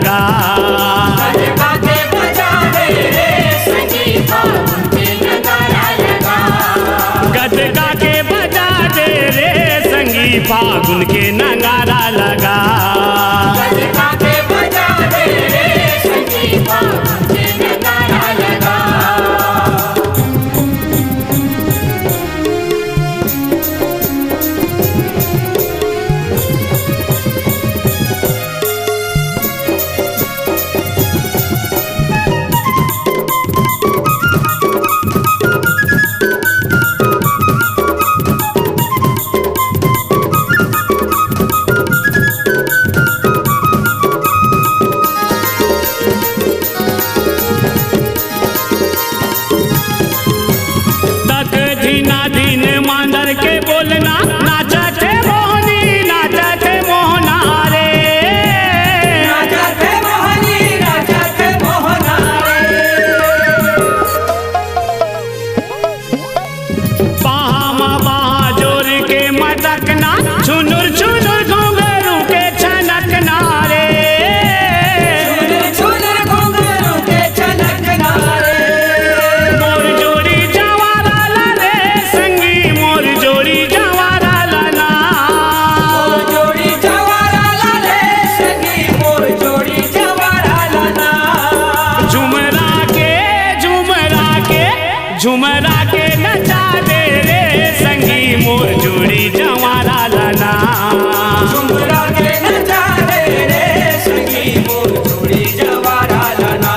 लगा। गजगा के बजा दे रे संगी फागुन के नगारा लगा। गजगा के बजा दे रे संगी फागुन के नगारा लगा। गजगा के बजा दे रे संगी फागुन के नगारा लगा। धीन मांदर के बोलना नाचते मोहनी नाचते मोहना रे। नाचते मोहनी नाचते मोहना रे। बाहा बाहा जोर के मटकना छुनुर छुनुर घुंघरू के छनकना रे। छुनुर छुनुर घुंघरू के छनकना रे। मोर जोड़ी जवारा ला रे संगी मोर जोड़ी जवारा लाना। मोर जोड़ी जवारा ला रे संगी मोर जोड़ी जवारा लाना। झुमरा के झुमरा के झुमरा के नचा दे रे संगी मोर जोड़ी जवारा लाना। झुमरा के नचा दे रे संगी मोर जोड़ी जवारा लाना।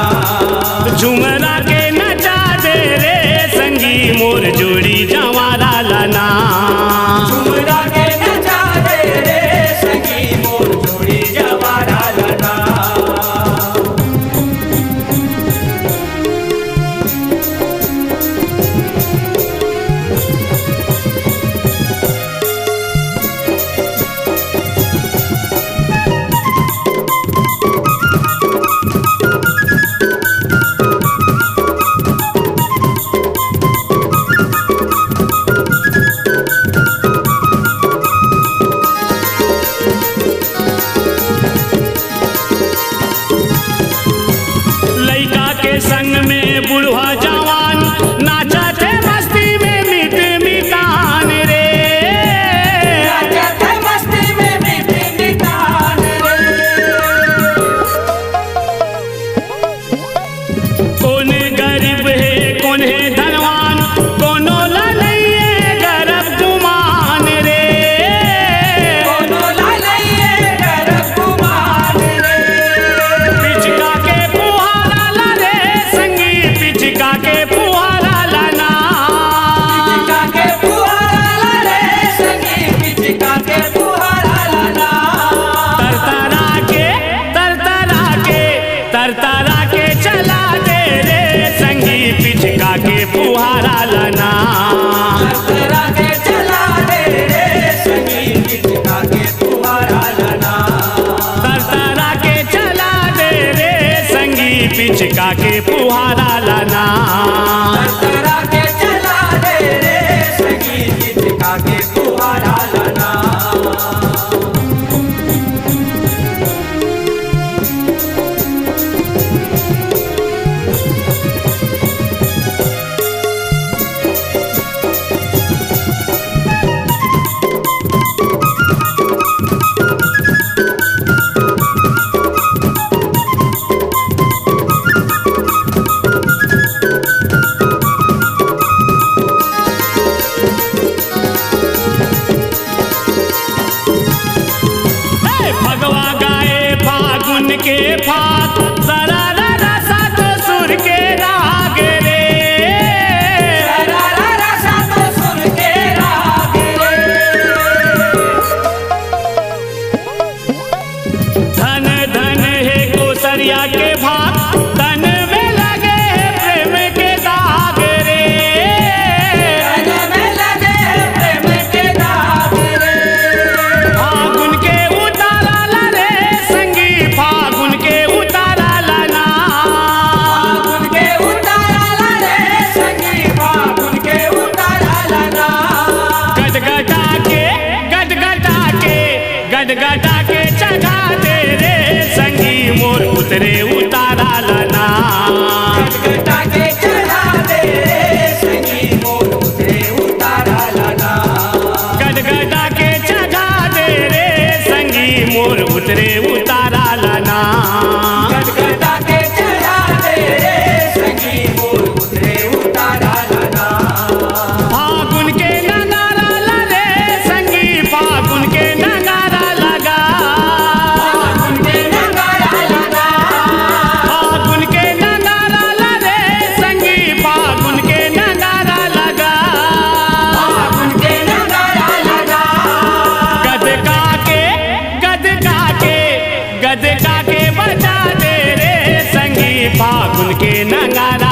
झुमरा के नचा दे रे संगी मोर जोड़ी जवारा लाना। झुमरा के नचा दे रे संगी मोर जोड़ी जवारा लाना। लइका के संग में बुढ़वा जवान नाचते मस्ती में मिट मिटान रे। नाचते मस्ती में मीठ मिठान रे। कौन गरीब है कौन है धनवान कोनो ला नहीं है गरब गुमान रे। कोनो लालैये गरब गुमान रे। पिचका के फुहारा ला रे संगी पिचका के फुहारा लाना। पिचका के फुहारा ला रे संगी पिचका के फुहारा लाना। तरतरा के तरतरा के तरतरा के चला दे रे संगी पिचका के फुहारा लाना। तरतरा के चला दे रे संगी पिचका के फुहारा लाना। तरतरा के चला दे रे संगी पिचका के फुहारा लाना। तरतरा के चला दे रे संगी पिचका के फुहारा लाना। भगवा गाए फागुन के फाग सरारा रसा तो सुर के राग रे। सरारा रसा तो सुर के राग रे। धन धन है कोसरिया के भाग तन में लगे है प्रेम के दाग रे। तन में लगे प्रेम के दाग रे। फागुन के उतारा ला रे संगी फागुन के उतारा लाना। फागुन के उतारा ला रे संगी फागुन के उतारा लाना। गदगदा के गदगदा के गदगदा के चढ़ा दे रे संगी मोर उतरे उतारा लना। गटगटा के चढ़ा दे संगी मोर उतरे उतारा लना। गटगटा के चढ़ा दे रे संगी मोर उतरे उतारा लना। गटगटा के चढ़ा दे संगी मोर उतरे उतारा लना। फागुन के नगारा लगे संगी फागुन के नगारा लगा। फागुन के नगारा लगा। फागुन के नगारा लगे संगी फागुन के नगारा लगा। फागुन के नगारा लगा। गदका के बजा दे रे संगी फागुन के नगारा